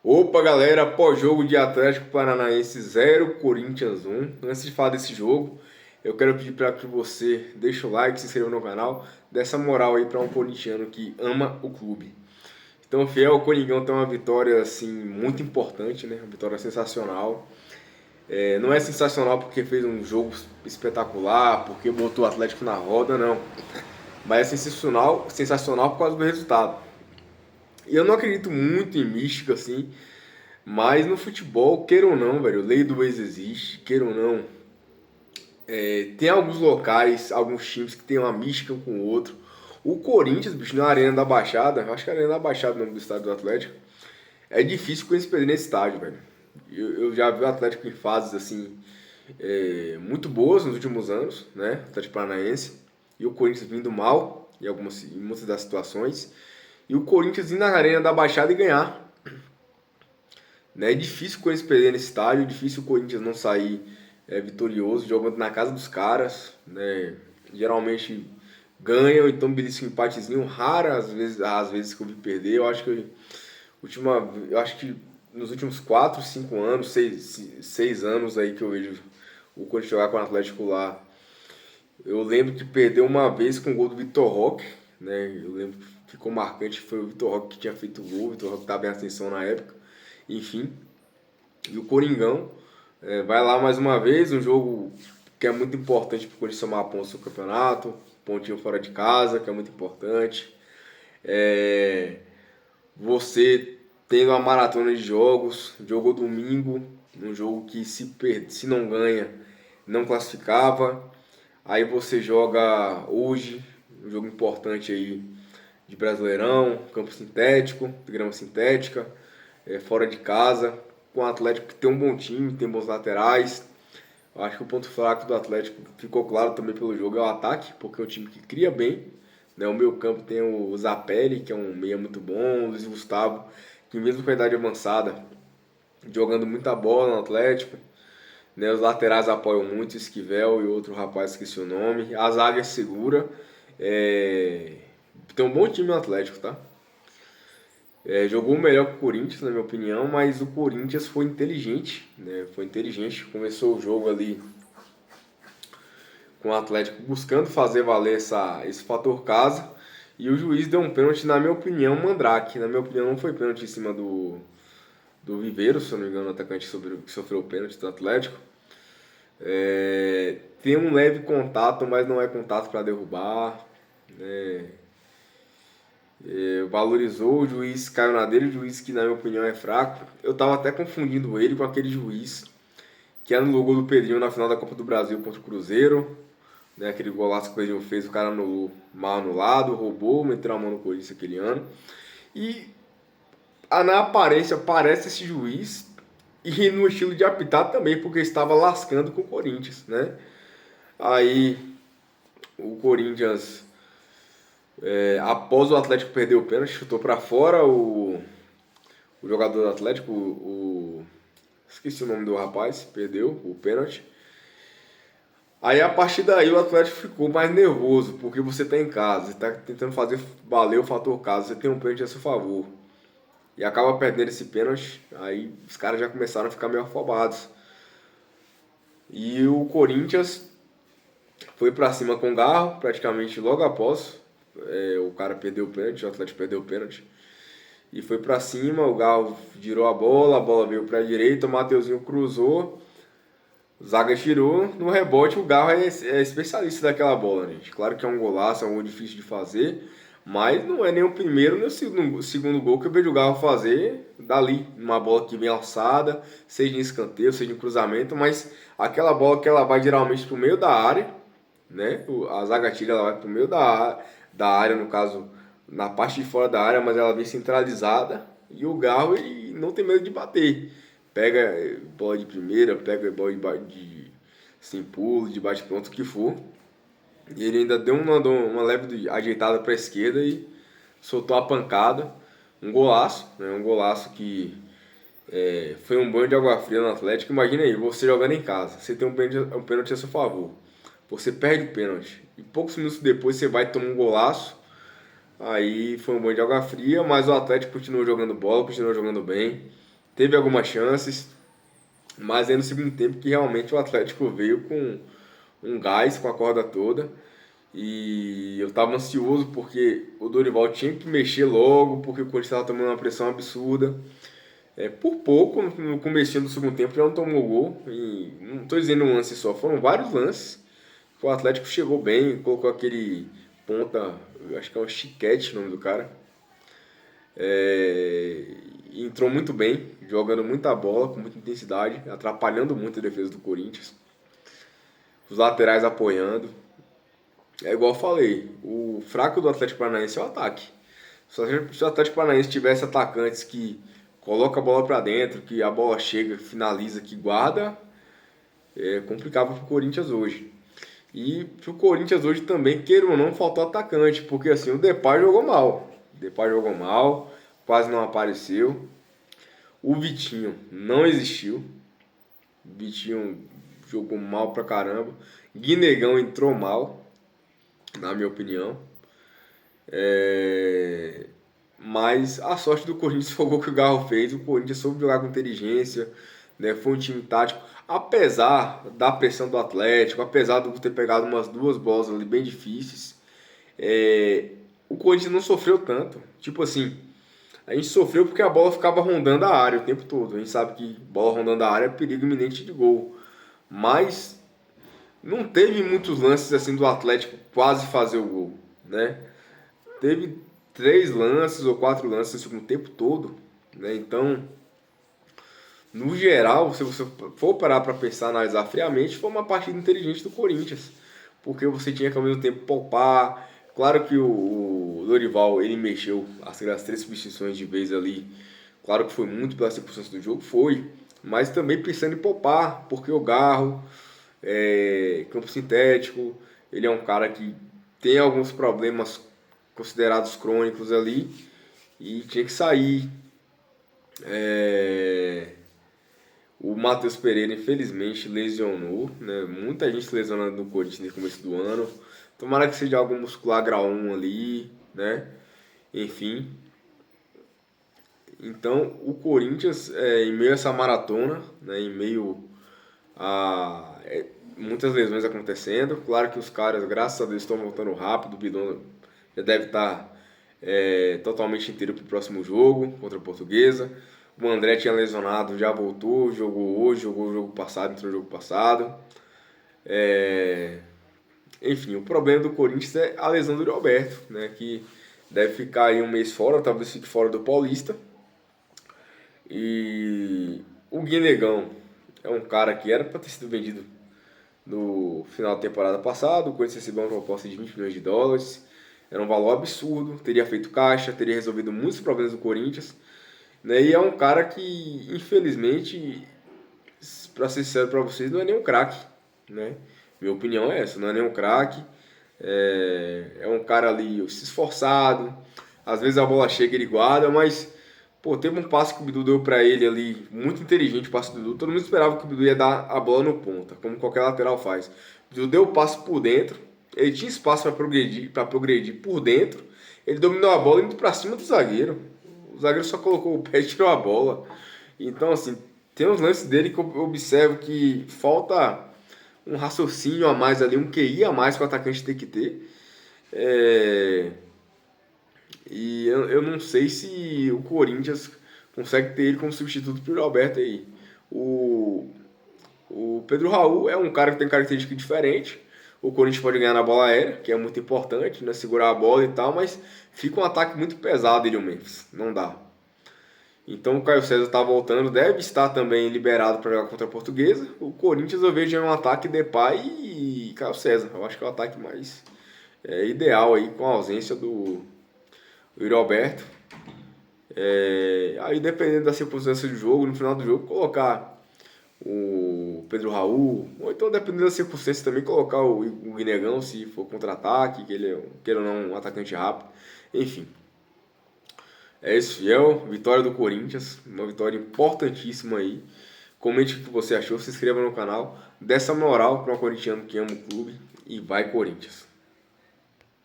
Opa, galera, pós-jogo de Atlético Paranaense 0, Corinthians 1. Antes de falar desse jogo, eu quero pedir para que você deixe o like, se inscreva no canal, dê essa moral aí para um corintiano que ama o clube. Então, fiel, o Coringão tem uma vitória assim muito importante, né? Uma vitória sensacional. Não é sensacional porque fez um jogo espetacular, porque botou o Atlético na roda, não. Mas é sensacional por causa do resultado. E eu não acredito muito em mística assim. Mas no futebol, queira ou não, velho, lei do ex existe, queira ou não. Tem alguns locais, alguns times que tem uma mística um com o outro. O Corinthians, bicho, na Arena da Baixada, acho que é a Arena da Baixada é o nome do estádio do Atlético, é difícil com eles perder nesse estádio, velho. Eu já vi o Atlético em fases, assim, muito boas nos últimos anos, né? Atlético Paranaense. E o Corinthians vindo mal em muitas das situações. E o Corinthians ir na Arena da Baixada e ganhar. Né? É difícil com eles perderem nesse estádio, é difícil o Corinthians não sair vitorioso, jogando na casa dos caras. Né? Geralmente ganham, então belisca um empatezinho. Rara às vezes que eu vi perder. Eu acho que nos últimos 4 5 anos, 6 anos aí que eu vejo o Corinthians jogar com o Atlético lá. Eu lembro que perdeu uma vez com o gol do Vitor Roque. Né? Eu lembro que ficou marcante, foi o Vitor Roque que tinha feito o gol, o Vitor Roque estava em ascensão na época. Enfim, e o Coringão vai lá mais uma vez, um jogo que é muito importante para o Corinthians somar pontos no campeonato, pontinho fora de casa, que é muito importante. É, Você tendo uma maratona de jogos, jogou domingo, um jogo que se não ganha, não classificava. Aí você joga hoje, um jogo importante aí de Brasileirão, campo sintético, de grama sintética, fora de casa, com o Atlético que tem um bom time, tem bons laterais. Eu acho que o ponto fraco do Atlético ficou claro também pelo jogo é o ataque, porque é um time que cria bem. Né? O meio campo tem o Zapelli, que é um meia muito bom, o Luiz Gustavo, que mesmo com a idade avançada, jogando muita bola no Atlético. Né? Os laterais apoiam muito, o Esquivel e outro rapaz, esqueci o nome. A zaga é segura. É... Tem um bom time no Atlético, tá? Jogou melhor que o Corinthians, na minha opinião, mas o Corinthians foi inteligente, né? Foi inteligente, começou o jogo ali com o Atlético buscando fazer valer esse fator casa, e o juiz deu um pênalti, na minha opinião, Mandrake. Na minha opinião, não foi pênalti em cima do Viveiro, se eu não me engano, o atacante que sofreu o pênalti do Atlético. Tem um leve contato, mas não é contato para derrubar. Né? Valorizou, o juiz caiu na dele, o juiz que na minha opinião é fraco. Eu tava até confundindo ele com aquele juiz que anulou o gol do Pedrinho na final da Copa do Brasil contra o Cruzeiro. Né, aquele golaço que o Pedrinho fez, o cara anulou mal anulado, roubou, meteu a mão no Corinthians aquele ano. E na aparência parece esse juiz e no estilo de apitar também, porque estava lascando com o Corinthians, né? Aí o Corinthians, após o Atlético perder o pênalti, chutou para fora o jogador do Atlético, esqueci o nome do rapaz, perdeu o pênalti. Aí a partir daí o Atlético ficou mais nervoso, porque você tá em casa, você tá tentando fazer valer o fator casa, você tem um pênalti a seu favor. E acaba perdendo esse pênalti, aí os caras já começaram a ficar meio afobados. E o Corinthians foi pra cima com o Garro, praticamente logo após. O cara perdeu o pênalti, o Atlético perdeu o pênalti. E foi pra cima, o Garro girou a bola veio pra direita, o Mateuzinho cruzou. O Zaga tirou, no rebote o Garro é especialista daquela bola, gente. Claro que é um golaço, é um gol difícil de fazer, mas não é nem o primeiro nem o segundo gol que eu vejo o Garro fazer dali. Uma bola que vem alçada, seja em escanteio, seja em cruzamento, mas aquela bola que ela vai geralmente pro meio da área, né? A zaga tira, ela vai pro meio da área, no caso, na parte de fora da área, mas ela vem centralizada e o Garro ele não tem medo de bater. Pega bola de primeira, pega bola de sem pulo, de bate-pronto, o que for. E ele ainda deu uma leve ajeitada para a esquerda e soltou a pancada. Um golaço, né? Um golaço que foi um banho de água fria no Atlético. Imagina aí, você jogando em casa, você tem um pênalti a seu favor. Você perde o pênalti. E poucos minutos depois você vai tomar um golaço. Aí foi um banho de água fria, mas o Atlético continuou jogando bola, continuou jogando bem. teve algumas chances, mas aí no segundo tempo que realmente o Atlético veio com um gás, com a corda toda. E eu tava ansioso porque o Dorival tinha que mexer logo, porque o Corinthians estava tomando uma pressão absurda. Por pouco, no começo do segundo tempo já não tomou gol. E não estou dizendo um lance só, foram vários lances. O Atlético chegou bem, colocou aquele ponta, eu acho que é um Chiquete o nome do cara. E entrou muito bem, jogando muita bola, com muita intensidade, atrapalhando muito a defesa do Corinthians. Os laterais apoiando. É igual eu falei, o fraco do Atlético Paranaense é o ataque. Se o Atlético Paranaense tivesse atacantes que coloca a bola pra dentro, que a bola chega, finaliza, que guarda, complicava pro Corinthians hoje. E pro Corinthians hoje também, queira ou não, faltou atacante, porque assim, o Depay jogou mal. O Depay jogou mal, quase não apareceu. O Vitinho não existiu. O Vitinho jogou mal pra caramba. Guinegão entrou mal, na minha opinião. Mas a sorte do Corinthians foi o gol que o Garro fez. O Corinthians soube jogar com inteligência, né? Foi um time tático. Apesar da pressão do Atlético, apesar de ter pegado umas duas bolas ali bem difíceis, o Corinthians não sofreu tanto. Tipo assim, a gente sofreu porque a bola ficava rondando a área o tempo todo. A gente sabe que bola rondando a área é perigo iminente de gol. Mas não teve muitos lances assim do Atlético quase fazer o gol, né? Teve 3 lances ou 4 lances assim, o tempo todo, né? Então, no geral, se você for parar para pensar, analisar friamente, foi uma partida inteligente do Corinthians, porque você tinha que ao mesmo tempo poupar. Claro que o Dorival, ele mexeu as 3 substituições de vez ali. Claro que foi muito pela circunstância do jogo, foi, mas também pensando em poupar, porque o Garro, campo sintético, ele é um cara que tem alguns problemas considerados crônicos ali e tinha que sair. O Matheus Pereira infelizmente lesionou, né? Muita gente lesionando no Corinthians no começo do ano. Tomara que seja algo muscular grau 1 ali, né? Enfim. Então o Corinthians, em meio a essa maratona, né? Em meio a muitas lesões acontecendo. Claro que os caras, graças a Deus, estão voltando rápido. O Bidon já deve estar totalmente inteiro para o próximo jogo contra a Portuguesa. O André tinha lesionado, já voltou, jogou hoje, jogou o jogo passado, entrou no jogo passado. Enfim, o problema do Corinthians é a lesão do Roberto, né, que deve ficar aí um mês fora, talvez fique fora do Paulista. E o Guinegão é um cara que era para ter sido vendido no final da temporada passada. O Corinthians recebeu uma proposta de 20 milhões de dólares. Era um valor absurdo, teria feito caixa, teria resolvido muitos problemas do Corinthians. Né? E é um cara que, infelizmente, para ser sincero para vocês, não é nem um craque. Né? Minha opinião é essa, não é nem um craque. É um cara ali esforçado. Às vezes a bola chega e ele guarda, mas pô, teve um passe que o Bidu deu para ele ali, muito inteligente o passe do Bidu. Todo mundo esperava que o Bidu ia dar a bola no ponta, como qualquer lateral faz. O Bidu deu o passe por dentro, ele tinha espaço para progredir por dentro. Ele dominou a bola indo para cima do zagueiro. O zagueiro só colocou o pé e tirou a bola. Então, assim, tem uns lances dele que eu observo que falta um raciocínio a mais ali, um QI a mais que o atacante tem que ter. E eu não sei se o Corinthians consegue ter ele como substituto para o Roberto aí. O Pedro Raul é um cara que tem característica diferente. O Corinthians pode ganhar na bola aérea, que é muito importante, né? Segurar a bola e tal, mas fica um ataque muito pesado ele, o Memphis. Não dá. Então o Caio César está voltando, deve estar também liberado para jogar contra a Portuguesa. O Corinthians eu vejo um ataque Depay e Caio César. Eu acho que é o ataque mais ideal aí, com a ausência do Yuri Alberto. Aí dependendo da circunstância do jogo, no final do jogo, colocar o Pedro Raul, ou então dependendo da circunstância também, colocar o Guinegão se for contra-ataque, que ele é, queira ou não, um atacante rápido. Enfim. É isso, fiel. Vitória do Corinthians, uma vitória importantíssima aí. Comente o que você achou, se inscreva no canal, dê essa moral para um corintiano que ama o clube e vai Corinthians.